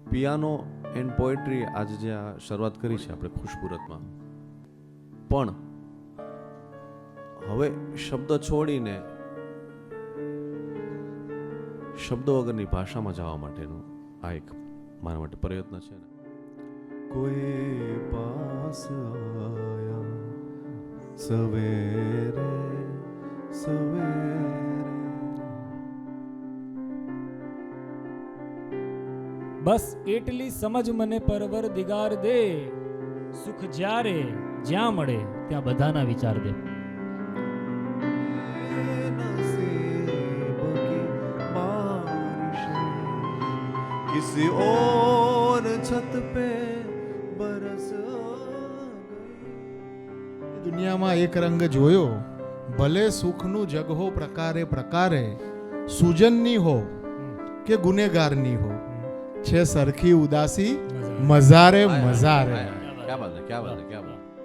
Piano and poetry આજે જે આ શરૂઆત કરી છે આપણે ખુશપુરતમાં, પણ હવે શબ્દ છોડીને શબ્દો વગરની ભાષામાં જવા માટેનું આ એક મારા માટે પ્રયત્ન છે ને. કોઈ પાસ આયા સવેરે સવેરે. બસ એટલી સમજ મને પરવરદિગાર દે, સુખ જ્યારે જ્યાં મળે ત્યાં બધાના વિચાર દે. किसी और छत पे बरस દુનિયામાં એક રંગ જોયો, ભલે સુખનું જગ હો પ્રકારે પ્રકારે, સુજનની હો કે ગુનેગારની હો, છે સરખી ઉદાસી મઝારે મઝારે. क्या बात है, क्या बात है, क्या बात है.